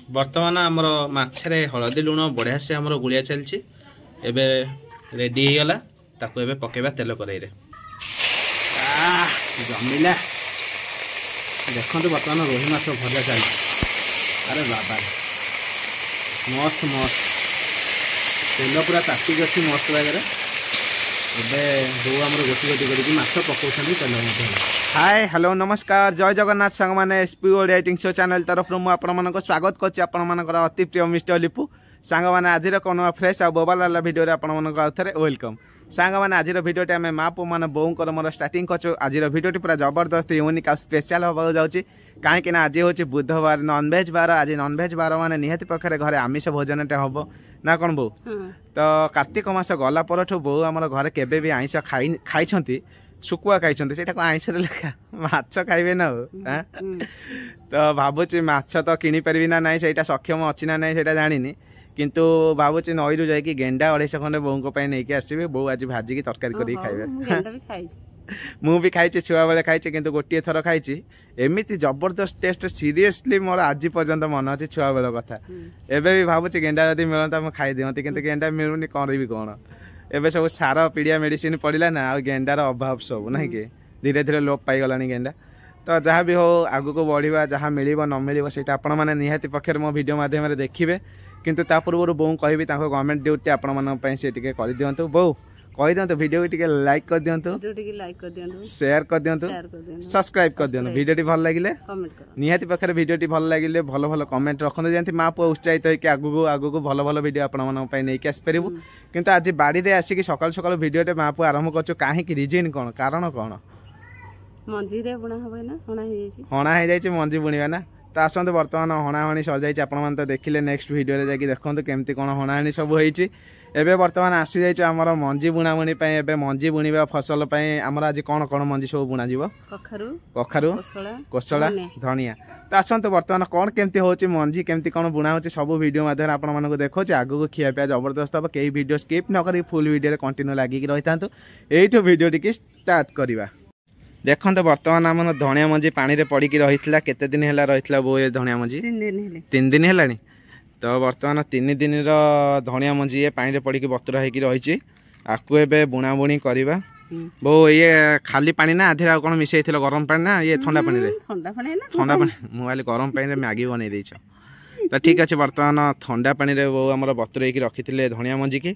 बर्तमान आमर माछरे हलदी लुण बढ़िया से आमर गुलिया चलछि एबे रेडी हो गला ताको एबे पकेबा तेल कड़ाई रे जमिला देखो बर्तमान रोही माछ भजा चलछि अरे बाबा मस्त मस्त तेल पूरा ताती अच्छी मस्त लगे बो आम गोटी गोटी करके माछ पकाउछन तेल हाय हेलो नमस्कार जय जगन्नाथ सांग मैंने एसपी ओडिया शो चैनल तरफ मुझे स्वागत करछि अति प्रिय मिस्टर लिपू सांग मैंने आज कौन फ्रेश आ बोबाला भिडियो आउे वेलकम सांग मैंने आज भिडियोटी आम माँ पु मान बोर मोर स्टार्टिंग कर आज भिडियोटी पूरा जबरदस्त यूनिक आ स्पेशल होगा जाऊँगी कहीं आज हूँ बुधवार नॉनवेज बार आज नॉनवेज बार माने निहाती पक्षे घरे आमिष भोजनटे हम ना कौन बो तो कार्तिक मास गला बो आम घर केबे भी आइंष खाई शुकुआ खाई को आइंष लेखा माछ खाइबे ना तो भावुची माछ तो किनी पारि ना ना सक्षम अच्छी ना ना जानी किंतु भावुची नईरू जाकि गेंडा 250 खंडे बों नहीं आसवे बो आज भाजिकी तरकारी कर खाइबे मु भी खाई छुआ बेले खाई किंतु गोटे थर खाई एमती जबरदस्त टेस्ट सीरियसली मोर आज पर्यंत मन अच्छे छुआ बेल कथा एबे भी भावुची गेंडा जदि मिलता मुझे खाई दिखती किंतु गेंडा मिलूनी करी कौन एबे सब सार पीड़िया मेडिसिन पड़ा ना आ गेंडार अभाव सब ना कि धीरे धीरे लोप पाईगला गेंडा तो जहाँ भी हो आगु को बढ़िया जहाँ मिल न मिल से आपण मैंने निहाती पक्षे मो वीडियो माध्यम देखिए किंतु ता पूर्व बो कहि गवर्नमेंट ड्यूटी आपण से कर दिंतु बो कही दिंतु वीडियो टिके लाइक कर दिंतु शेयर कर दिंतु सब्सक्राइब कर दिंतु वीडियो भल लगे निहाती पक्षे वीडियो भल लगे भल भल कमेंट रखते जमी माँ पुआ उत्साहित होकर आगू भल भल वीडियो आपंक आसपारू किंतु आज बाड़ी रे आसिक सकाल सकाल वीडियो माँ पुआ आरंभ कर कहीं रिजन कौन कारण कौन मंजी रे बुणा होबे ना हणा हो जाए मंजी बुणवा ना तो आसतु बर्तमान हणाहणी सजाई आपण तो देखिले नेक्स्ट वीडियो जाकि देखो केमती कौन हणाहणी सब होती एबे बर्तमान आसी जाइए आमर मंजी बुणाबुणी एबे मंजी बुणवा फसल आमर आज कौन कौन मंजी सब बुणा जीवो कखारु कोसला धनिया तो आसतु बर्तमान कौन केमती होची मंजी केमती कौन बुणा होची सब वीडियो माध्यम आपण मानक देखो आगु खिया पिया जबरदस्त हम कई वीडियो स्किप न करी फुल वीडियो कंटिन्यू लागिक रही था एठू वीडियो टी स्टार्ट करवा देखो बर्तमान आम धनिया मंजी पानी रे पड़ी रही केते दिन है रही बो ये धनिया मंजी 3 दिन है तो बर्तमान 3 दिन धनिया मंजी ये पानी रे पड़ी बतुरा होगी रही आपको एबे बुणा बुणी करवा बो ये खाली पानी ना आधे कौन मिसई गरम पानी ना ये ठंडा पानी रे ठंडा पानी मुझे गरम पानी मैगी बनई देछ तो ठीक अच्छे बर्तमान ठंडा पानी रे वो आम बतुरे रखी धनिया मंजी की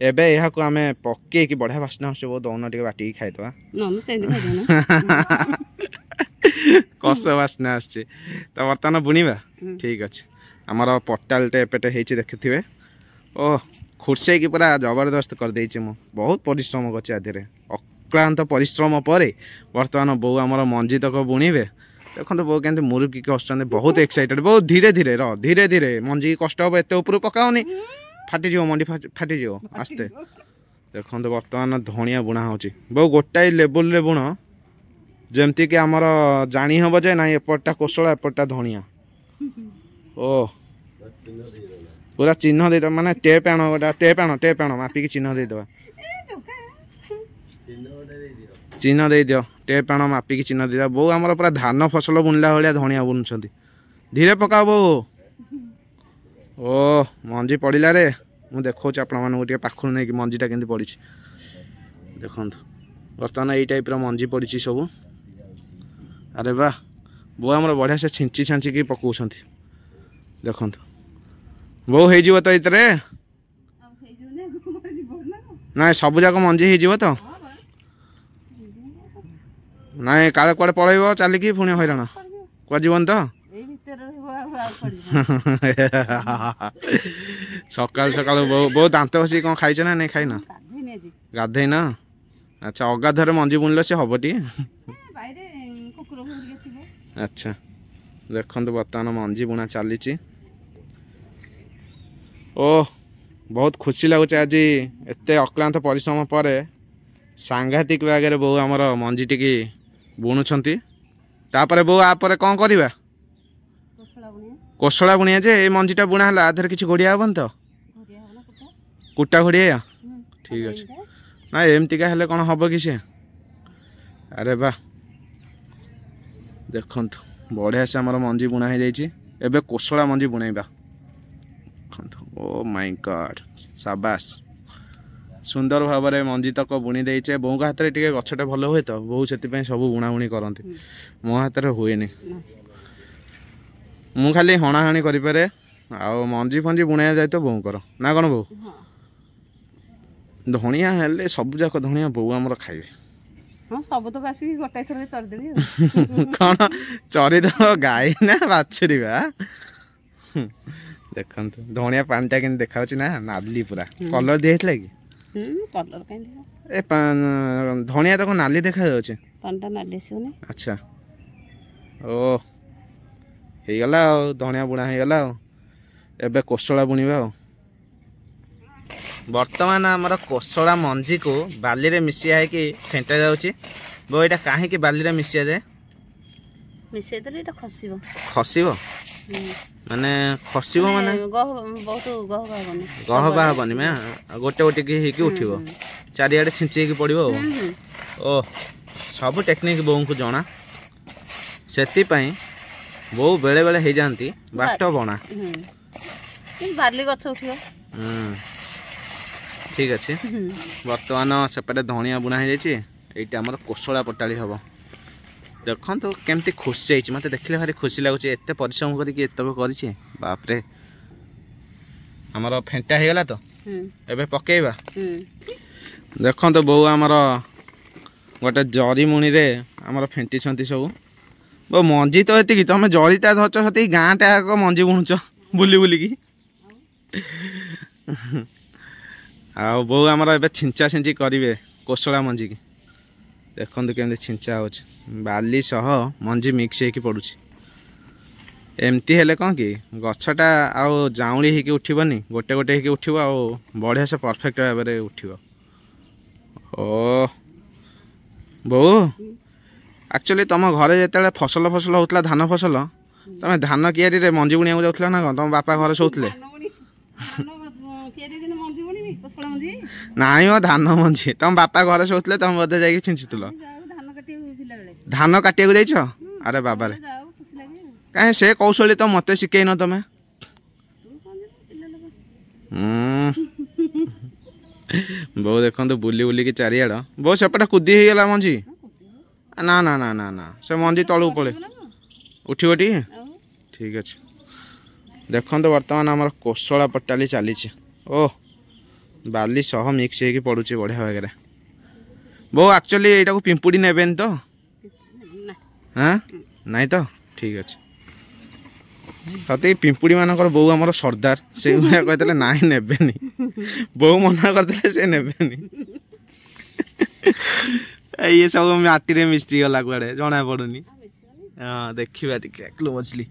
एबे यहाँ को आम पकईकी बढ़िया बास्ना आस दौन टे बाटी खाईदे कस बास्ना आस तो बर्तमान बुणवा ठीक अच्छे आमर पटालटे एपेटे होती देखिथे ओ खुर्सई की पूरा जबरदस्त करदे मु बहुत परिश्रम कर अक्लांत परिश्रम पर बर्तमान बो आमर मंजी तक बुणवे देखो बो के मुरुकी आसुँच बहुत एक्साइटेड बहुत धीरे धीरे मंजी कष्ट हम एत ऊपर पकाओनी फाटी मंडी फाटी आस्ते देखो बर्तमान धनिया बुणा हो बहु गोटाए लेवल रे बुण जमती कि आमर जानी हम जे ना एपटा कोसला एपटा धनिया ओ पूरा चिन्ह दे माने टेप आण गोटा टेप आण मापिकी चिन्ह दे दवा चिन्ह दे दियो टेप आण मापिकी चिन्ह दे बो आमर पूरा धान फसल बुणला भाया धनिया बुणुंट धीरे पकाओ बो ओ मंजी पड़ा रे मुझे देखा आप पाखु नहीं मंजीटा के पड़ी देखो बर्तमान यही टाइप मंजी पड़ी सब अरे वाह बो आमर बढ़िया से छिंची छांचिकी पकाउछंती देखो बो हो तो इतरे ना सब जाक मंजी हो तो ना काले कुआडे पलैब चलिकी पुणी हैरान कुआ जीवन तो सकाल सकाल बहुत दांत बस कौन खाई ना नहीं खाई ना गाधे ना अच्छा अगाधर मंजी बुणले से हम टी अच्छा देखो बर्तमान मंजी बुणा चली ओ बहुत खुशी लगुच आज एत अक्लांत परिश्रम पर सांघातिक बागे बो आमर मंजी टी बुणुंट तापर बो आपर कौन करवा कोसला बुणिया जे मंजीटा बुणा है आधे किसी घोड़िया हेन तो कुटा घोड़िया ठीक अच्छे ना एमतीका हेले कौन हम कि से अरे वाह देखो बढ़िया से आमर मंजी बुणा हो जाए कोसला मंजी बुणेबा ओ माय गॉड शाबाश सुंदर भाव में मंजी तक बुणी देचे बोऊ हाथ में टे गछटे भल हुए तो बोऊ से सब बुणाबुणी करती मो हाथ में हुए मु खाली हणाहाणी करे आउ मंजी फंजी बुणा जाए तो बोऊ कर ना कौन बोऊ धनिया हेले सब जाक धनिया बोऊ आमर खाइबे हाँ सब तो आसिक गोटे थर चरदेवी कौन चरी दो गाई ना बाछुरी बा देखंतु धनिया पानीटा के देखा ना नाली पूरा कलर दिखाई कि कलर कहीं ए धनिया तो नाली देखा जाउछे पानीटा नाली आसने अच्छा ओ हे गला धनिया बुणा हे गला एबे कोसला बुणीबा वर्तमान आमर कोसला मंजी को बाली रे मिसिया है कि फेंटा जाउची बो एटा काहे कि बाली रे मिसिया जाए मिसे तो एटा खसिबो खसिबो माने खसिबो माने बहुत गह बा हबनी मैं गोटे गोटे की हेकी उठिबो चारियाडे छिंची की पड़िबो ओ सब टेक्निक बोऊ को जणा सेति पई बोऊ बेले बेले हे जानती बाट बणा बार्ली गछ उठियो ठीक अच्छे बर्तमान सेपटे धनिया बुणा हो आमर कोसला पटाली हम देखो तो केमती खुशी है मत देखले भारी खुशी लगुच एत परिश्रम करके बापरे आमर फेंटा हो गला तो एबे पकेबा देखो तो बो आमर गोटे जरी मुणी रे आमर फेंटी सब बो मंजी तो ये तुम जरीटा धरच से गाँ टाक मंजी बुणुच बुली बुलिकी आउ बो आमर ए छिंचा छिंची करेंगे कोसला मंजी की देखो केमती छिंचा हो बाली सह मंजी मिक्स हो पड़ू एमती हेले कौन कि गछटा आउ जाऊँली होगी उठबनी गोटे गोटे होगी उठब आ बढ़िया से परफेक्ट भाव में उठब ओ बो एक्चुअली तुम घरे जिते फसल फसल होता धान फसल तुम धान कियारी रे मंजी बुणिया जाऊला ना कौन तुम बापा घर शोले नाई वो धान मंजी तुम बापा घर शोले तुम बोधे जाकि छिंचुल धान काटिया जाइछ अरे बाबा रे कहीं से कौशली तो मत शिखे न तुम बो देखो बुली बुलिकी चारिआड बो सेपटे कुदी हो गला मंजी ना ना ना ना ना से मंजी तलू पड़े उठिब टी ठीक अच्छे देखो बर्तमान आमर कोसला पटाली चली ओ बाली सह मिक्स हो पड़ुचे बढ़िया भाग बो एक्चुअली यहाँ को पिंपुड़ी ने तो हाँ नाई तो ठीक अच्छे सत्य पिंपुड़ी मानक बो आमर सरदार से कहते नाई ने बो मना करते से ने ये सब माटी मिसी गला कड़े जना पड़ूनी हाँ देखा टे क्लो मछली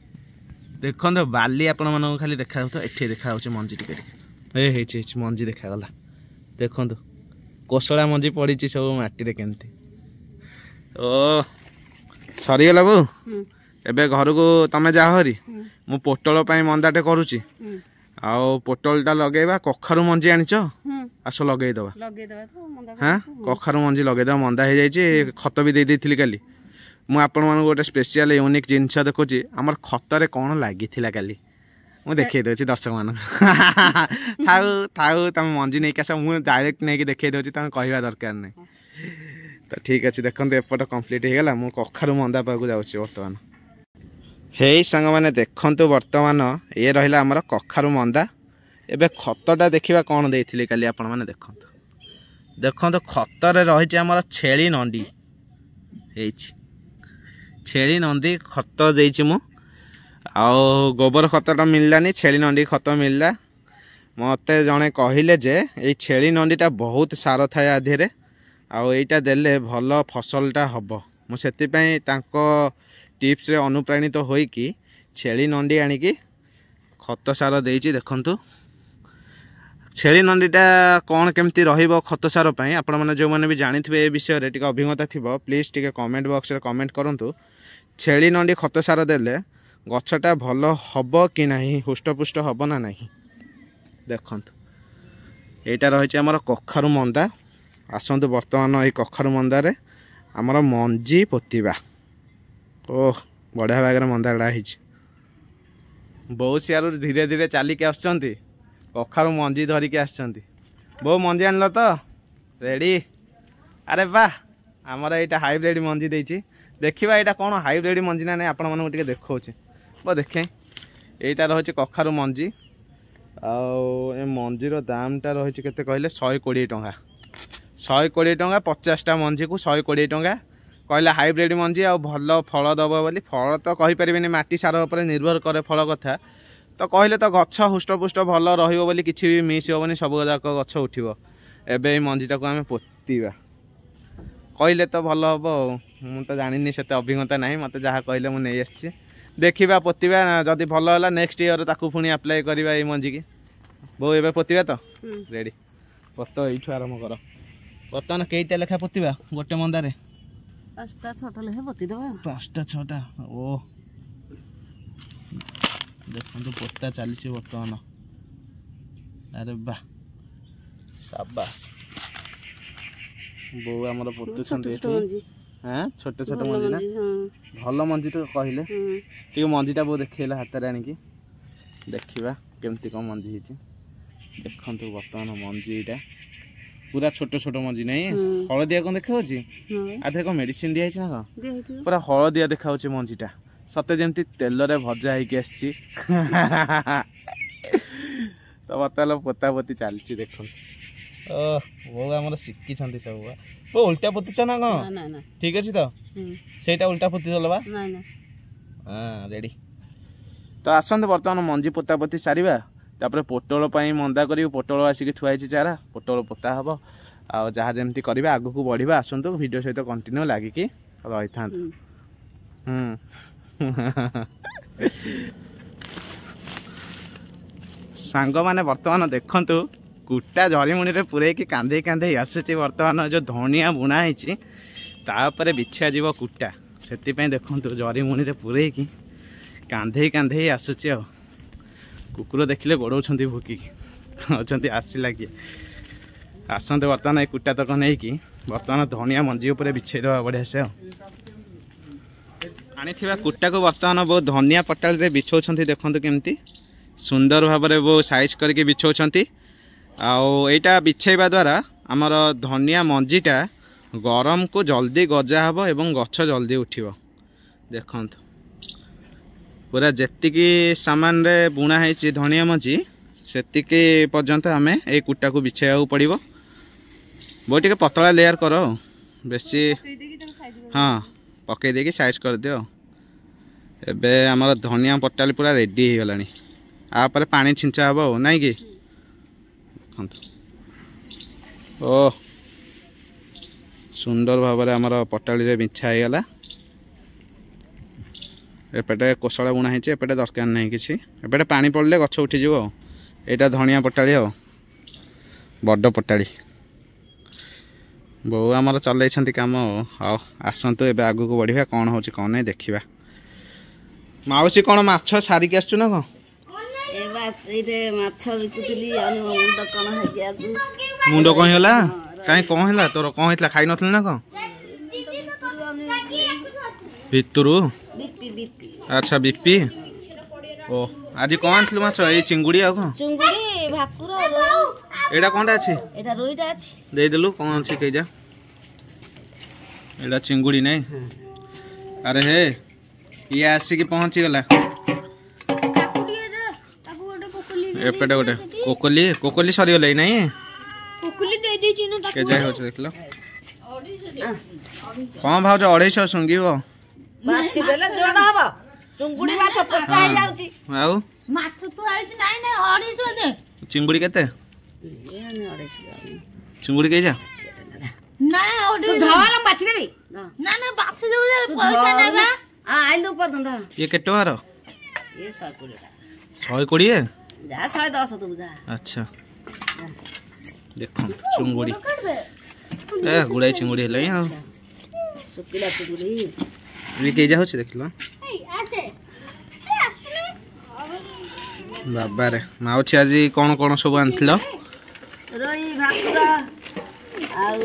देखो तो बाली आपण मन खाली देखा ये देखा मंजी टे मंजी देखागला देखो कोसला मंजी पड़ी सब माटी केमती ओ सरीगला बो एबे घर को तमें जा हरी मु पोटल मंदाटे करुची आउ पोटलटा लगेबा कखारु मंजी आनिच आस लगेदबा हाँ कखारु मंजी लगेदबा मंदा हो जाए खत भी देती काली मु आपण मानक गोटे स्पेशल यूनिक जिनस देखुची आमर खतरे कौन लगी काली मु देखई दे दर्शक मान थाउ थाउ तुम मंजी नहीं आस मुझे डायरेक्ट नहीं देखई दे तुम कहवा दरकार नहीं तो ठीक अच्छे देखो एपट कम्प्लीट हो गला मु कखारु मंदा पाक जाऊँगी बर्तमान हे सांग मैंने देखु बर्तमान ये रहा आमर कखारु मंदा एबे खतटा देखा कौन देती काली आपण मैंने देखो देखो खतर रही आमर छेली नंडी छेली नंदी खत देची मु आउ गोबर खतटा मिललानी छेली नंडी खत मिलला मते जड़े कहले जे ये छेली नंडीटा बहुत सार थाए आधे आउ एटा देले भल फसलटा हम मुझे टिप्स रे अनुप्राणित तो होइकी छेली नंडी आनिकी खत सार देची देखंतु छेली नंडीटा कौन केमती रहिबो खत सार पई आपण माने जो माने भी जानि थिबे ए विषय रे टिके अभिज्ञता थिबो प्लीज टिके कमेंट बॉक्स रे कमेंट करंतु छेली नंडी खत सार देले गछटा भल हबो कि नाही हुष्टपुष्ट हबो ना नाही देखंतु एटा रहिछि हमर कखारु मंदा आसंतु वर्तमान ये कखारु मंदारे आमर मंजी पोतीबा ओह बढ़िया भाग में मंदा गड़ा बहुत सियार धीरे धीरे चलिक कखारू मंजी धरिकी आसछंती बो मंजी आनल तो रेडी अरे वाह आमर यहाँ हाइब्रिड मंजी देछि देखिबा एटा कोन हाइब्रिड मंजी ना नहीं आपण मानू टिके देखौछि बो देखे एटा रहछि कखारू मंजी आउ ए मंजीर दामटा रही केते कहले 120 टंका 120 टंका 50टा मंजी को 120 टंका कहले हाइब्रिड मंजी आ भल फल दब बोली फल तो कहि परिबेनी माटी सार उपर निर्भर करे फल कथा तो कहले तो गछ हुष्टपुष्ट भल रहिबो बोली किछि भी मिस होबनी सब जाक गछ उठिबो एबे ए मंजीटा को आमे पोतीबा कहले तो भल हबो मु तो जानिनी सेते अभिज्ञता नाही मते जहा कहले मु नै आछि देखिबा पोतीबा जदी भल होला नेक्स्ट ईयर ताकू पुनी अप्लाई करबा ए मंजी की बो एबे पोतीबा तो रेडी पत्तो एठु आरंभ कर बर्तमान केईटा लेखा पोतीबा गोटे मंदारे 5टा 6टा लेखा पोती दबा 5टा 6टा ओ देखो पोता चली बर्तमान अरे वाह शाबाश बो आमर पोतुछंती हाँ छोटे छोटे मंजी ना भल मंजी तो कहले टी मंजीटा बो देखैला हाथ रे आनी देखिबा केमती कम मंजी हिची देखंतु बर्तमान मंजी इटा पूरा छोट छोट मंजी नहीं हलदिया कौन देखा आधे कौन मेडिसिन दिया ना कौन पूरा हलदिया देखा मंजीटा सते जमती तेल रे भजा होगी आसी तो बर्तमान पोता पोती चलती देख वो आम शिखी सब वो उल्टा पोतीच ना कौन ठीक अच्छे तो ସେଇଟା उल्टा पोती दलवा हाँ रेडी तो आसते बर्तमान मंजी पोता पोती सारिबा तापर पोटल मंदा कर पोटल आसिक थुआई चारा पोटल पोता हम आ जहाँ जमी करवा आग को बढ़िया आसतु वीडियो सहित कंटिन्यू लगिकी रही था सांग मैंने बर्तमान देखु कुटा झरीमुणी रे पूरे की कांधे कांधे आसूची बर्तमान जो धनिया बुणा होपर बिछा जीव कुटा से देखु झरीमुणी रे पूरे की कांधे कांधे आसूची आ कुकुर देखिले गोड़ौंट भुकिकी अच्छा आसला किए आसते बर्तमान ये कुटा तक नहीं बर्तमान धनिया मंजी उपर बिछे दवा बढ़िया से आनी कुटा को बर्तमान बहुत धनिया पटाल रे बिछौछंती देखंतु केमती सुंदर भाव में वो साइज करके बिछौछंती आईटा बिछेबा द्वारा आमर धनिया मंजीटा गरम को जल्दी गजा हब एवं गछ जल्दी उठिबो देखंतु पूरा जेतिकी सामान रे बुणा है धनिया मंजी सेतिकी पर्यंत आम ये कुटा को बिछाइबा पड़ो बहुत टे पतला लेयर कर बेसी हाँ पकई देकी साइज कर दियो एबे आमर धनिया पटाली पूरा रेडी हो गलानी आपर पानी छिंचा हम नाई कि ओ सुंदर भाव में आमर पटाली बिछा हो गला एपटे कोशला बुणा है एपटे दरकार नहीं किसी एपटे पानी पड़े गछ उठीज यहाँ धनिया पटाली हो बड़ पटाली बो आमर चल कम हाँ आसतु ए आग को बढ़िया कौन हो कौन नहीं देखा माउसी कौन माछ सारिक आसु ना कौन मुंड कौन है कहीं कौन है तोर कौन है खाई नथिल ना कौन भितरु अच्छा बीपी ओ आज कौन आनथिलु माछ ए चिंगुड़ी आ कौन चिंगुड़ी भाकुर एडा कोनटा अछि एडा रोईटा अछि दे देलु कौन अछि कहि जा एडा चिंगुड़ी नहीं अरे हे ये आसी के पहुंची गला एपटे गोटे कोकोली कोकोली सरी गले नहीं कोकोली दे दी छी ना के जाय हो देख लो कौन भाव जो 250 सुंगीबो माछी देले जोड़ा हबो चिंगुड़ी माछ पचा ही जाउची आउ माछ तो आइछ नाही नाही 250 दे चिंगुड़ी केते ये ने 250 चिंगुड़ी के जा ना तो धवाला बाछि देबी ना ना बाछि देबो पैसा नेबा आ आइलो पदंदा ये केटो मारो ये 120 120 जा 110 तो बुझा अच्छा देखो चिंगुड़ी ए गुड़ाई चिंगुड़ी हेलै आ सुकिला चिंगुड़ी ये के जा होछ देखलो ए आसे ए आसुने बाबा रे माउची आज कोन कोन सब आनथिलो रोई भाकुर आउ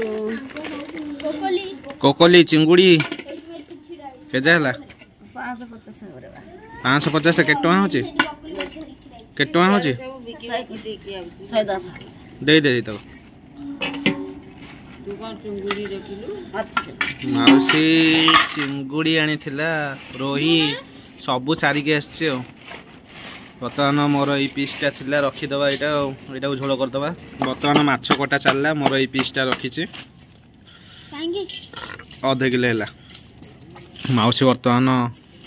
कोकोली कोकोली चिंगुड़ी के जाला 550 रे बा 550 के टका होची के टका होची 110 दे दे तो माउसी चिंगुड़ी आनी थिला रोही सबू सारिके आसছে बर्तमान मोर ये पीसटा थिला रखीदबा यहाँ झोल करदबा बर्तमान माछ कटा चलला मोर ये पीसटा रखीचे अधे किलो है माउसी बर्तमान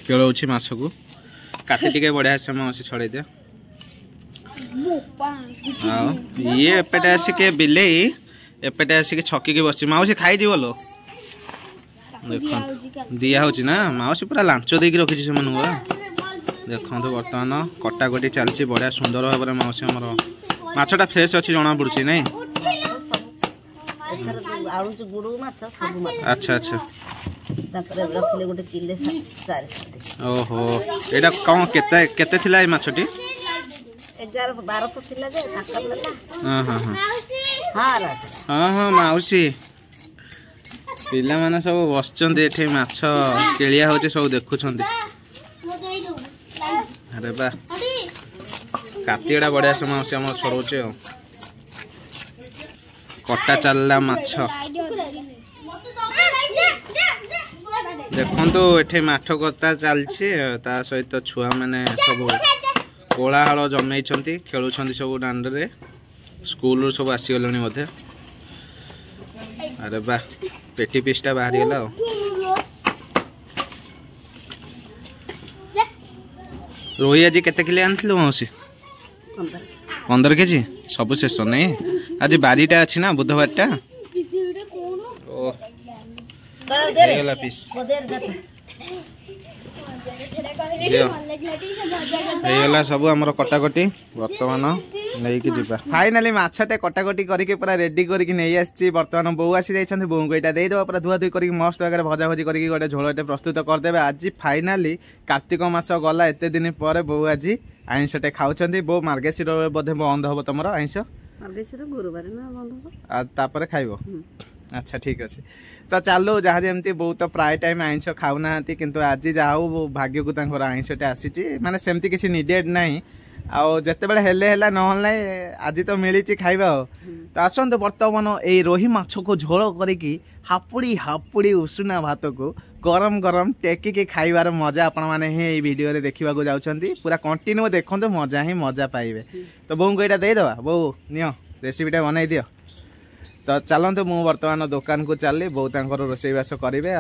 केलौछि माछ को काटी टिके बढ़िया से माउसी छड़े दे ये एपटे आसिके बिलेई एपटे आसिके छकी बस माउसी खाई जी बोलो दिया होची ना माउसी पूरा लांच देकी रखी से देखो बर्तमान कटाकटी चलती बढ़िया सुंदर भाव में माउसी आमर माछटा फ्रेश अच्छी जना पड़ी नहीं अच्छा अच्छा ओहो एटा कौन केते केते थिला ए माछटी 1100-1200 थिला जे हां हां हां हां हां माउसी पिला माने सब बसचंदी एठे माछ केलिया होचे सब देखुछंदी अरे बा काटीड़ा बढ़िया से माउसी हम छड़ौचे कटा चलला माछ देखो तो एठे माठ कथा चलछि ता सहित छुआ माने सब कोलाहल जमे खेलुं सब दांड रे स्कूल सब आसीगले बोधे अरे बा पेटी पीसटा बाहरी गला रोही आज केते किलो आनथिलु मौसी 15 केजी सब शेष नहीं आज बारीटा अच्छी ना बुधवारटा ओ गला पीस गला सब आमर कटाकटी बर्तमान नहीं कि जीवा फाइनाली माछटे कटाकटी करके पूरा रेडी करके नहीं आसी बर्तमान बो आसी जाइछन्ते बो को एटा देई दो पूरा धुआ धुई करके मस्त आगे भजा भजी करके गोटे झोलटे प्रस्तुत करदेबे आज फाइनाली कार्तिक मास गला एते दिन पर बो आज आइंसटे खाउछन्ती बो मार्गशीर बोधे बंद हबो तमरो आइंस मार्गशीर गुरुवार ना बंद हबो आ तापर खाइबो अच्छा ठीक अच्छे तो चलो जहाँ जमी बहुत प्राय टाइम आइंस खाऊना किंतु आज जाऊ भाग्य को आइंसटे आसी माने सेमती किसी निडेड नहीं आते बेले हेले ना आज तो मिली खाइबा तो आसतु बर्तमान ये रोही माछ को झोल करी हापुड़ी हापुड़ी उषुना भात को गरम गरम टेकिक खाइबार मजा आपण मैंने ही वीडियो रे देखा जाउछंती पूरा कंटिन्यू देखो मजा ही मजा पाइबे तो बोऊ को यहाँ देदेवा बो नियो रेसिपीटा बनई दियो तो चलते मु बर्तमान दुकान को चली बो रोषेईवास करेंगे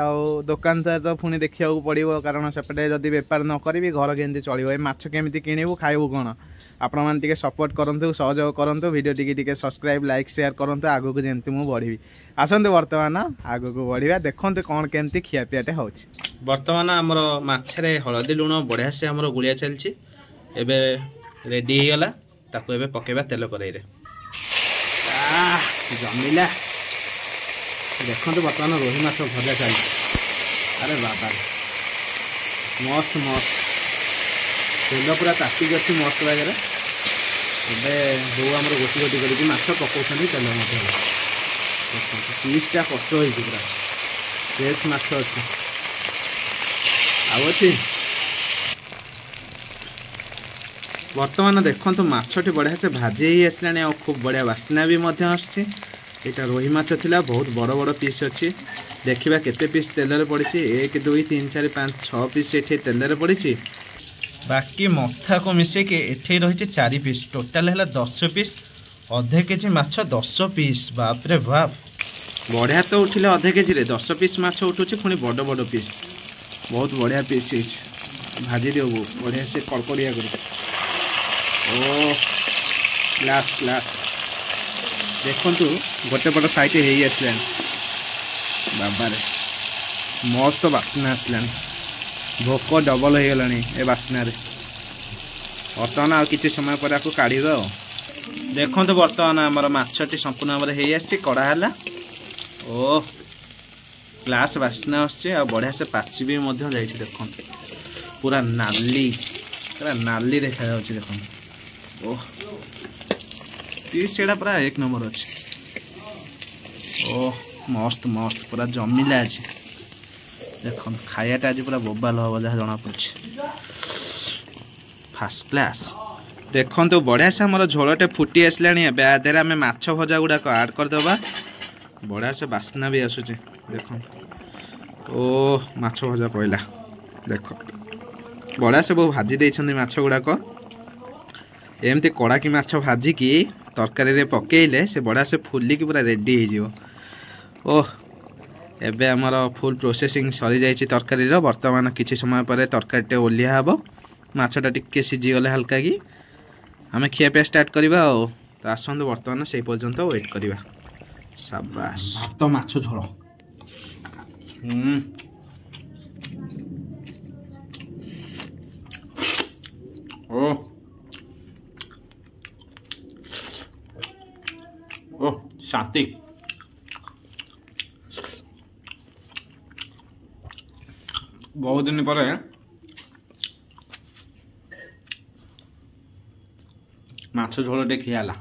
दुकान तो पुणी देखा पड़ो कारण सेपटे जदि बेपार न करी घर केमती चलो ये माछ केमी किणु खाइबू कौन आपण मैंने सपोर्ट करूँ सहयोग करूँ video T subscribe like share करूँ आगू को जमी मुझे बढ़ी आसतु बर्तमान आगू को बढ़िया देखते कौन केमती खियापियाटे हो बर्तमान आमर माछरे हलदी लुण बढ़िया से आमर गुलिया चलती एबे रेडी हो गला ताकू एबे पकेबा तेल कड़ाई जमिला देखो बर्तमान रोही माछ भजा चली अरे बाबा मस्त मस्त तेल पूरा तातिक अच्छी मस्त लगे बो आम गोटी गोटी करके माछ पकाउछन्ति तेल पीसटा कष हो पूरा फ्रेश माछ अच्छी अच्छी बर्तमान देखो माछटी बढ़िया से भाजी ही आसलानी आ खूब बढ़िया बास्ना भी आसछि एटा रोही माछ थिला बहुत बड़ बड़ पीस अच्छी देखा केते पीस तेल पड़ी 1 2 3 4 5 6 पीस ये तेल पड़ी बाकी मथा को मिसेके एठे रही 4 पीस टोटाल है 10 पीस अधे केजी माछ 10 पीस बाप रे बाप बढ़िया तो उठिले अधे केजी रे 10 पीस माछ उठुछि पुणी बड़ बड़ पीस बहुत बढ़िया पीस भाजी दियो बढ़िया से कड़कड़िया कर ओ क्लास क्लास देखु गोटे पट साइड हो आसलान बाबा रे मस्त बास्ना आसलान भोक डबल हो गला ए बास्ना बर्तमान आ कि समय पर आपको काढ़ देखो बर्तमान आमर माछटी संपूर्ण भाव में हो कड़ा है ओ क्लास बास्ना आसছে बढ़िया से पाची भी देखो पूरा नाली देखा देखो ओह पीसटा पूरा 1 नंबर अच्छे ओह मस्त मस्त पूरा जमिला आज देखो खायाटा आज पूरा बोबाल हम जहाँ जना पड़े फास्ट क्लास देखो बढ़िया से आम झोलटे फुटी आसला आदि आम माछ भजा गुड़ाक आड करदे बढ़िया से बास्ना भी आसूँ देख ओ माछ भजा पड़ा देख बढ़िया से बहु भाजी देइछन्ति माछ गुड़ाक एमती कड़ाकी माछ भाजिकी तरकारी पकेइले से बढ़िया से फुलिकी पूरा रेडी हो ओह एबे आमर फुल प्रोसेसिंग सरी जाइए तरकारी बर्तमान किसी समय पर तरकारी ओल्हा हे माछटा टिके सीझीगले हल्का कि आम खियापिया स्टार्ट करवा तो आसतु बर्तमान से पर्यंत वेट करवा शाबाश भात माछ झोल ओ ओ शांति बहुत दिन पर माछ झोलटे खियाला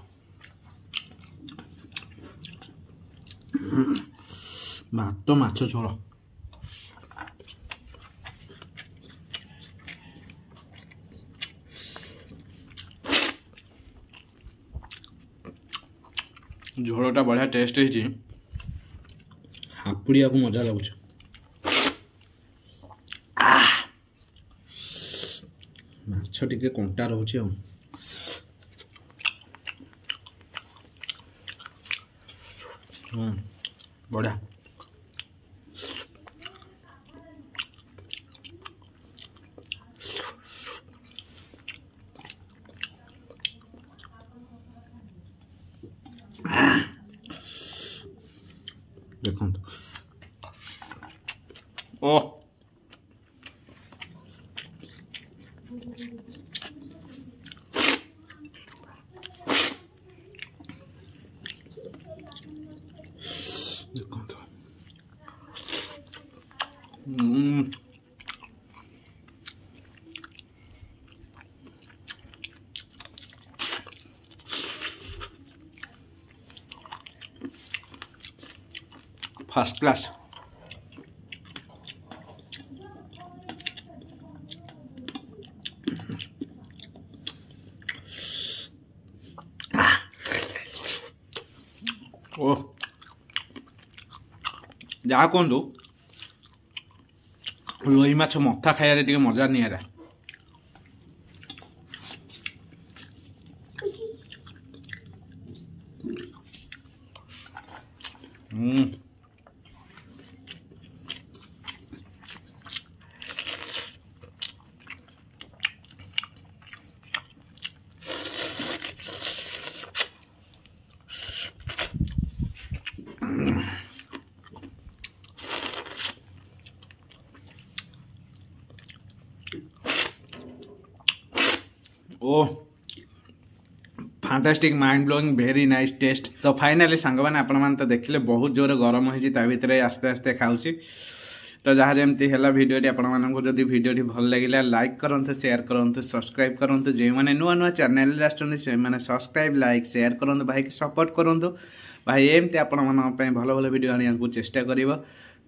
भात माछ झोल झोलटा बढ़िया टेस्ट है हापुड़िया को मजा लगुच माछ टिके कंटा रोचे बढ़िया देखो ओ फर्स्ट क्लास ओ जहाँ कहतु रोही माछ मथा खाइबार मजा निरा ओ fantastic mind blowing very nice taste तो फाइनाली सांग मैंने आपण मैंने तो देखिले बहुत जोर गरम होती भितर आस्ते आस्ते खाऊँ तो जहाँ जमी है भिडियोटी आपड़ी भिडियोटी भल लगे लाइक करूँ शेयर करूँ सब्सक्राइब करूँ जो मैंने नुआ नुआ चैनल आसने सब्सक्राइब लाइक शेयर करूँ भाई की सपोर्ट करूँ भाई एमती आपण भल भल भिडियो आने को चेष्टा कर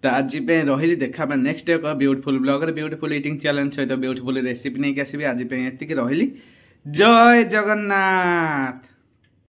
तो आज रही देखा नेक्स्ट एक beautiful blog beautiful eating challenge सहित ब्यूटीफुल रेसिपी नहीं आसबि आज ये रही जय जगन्नाथ।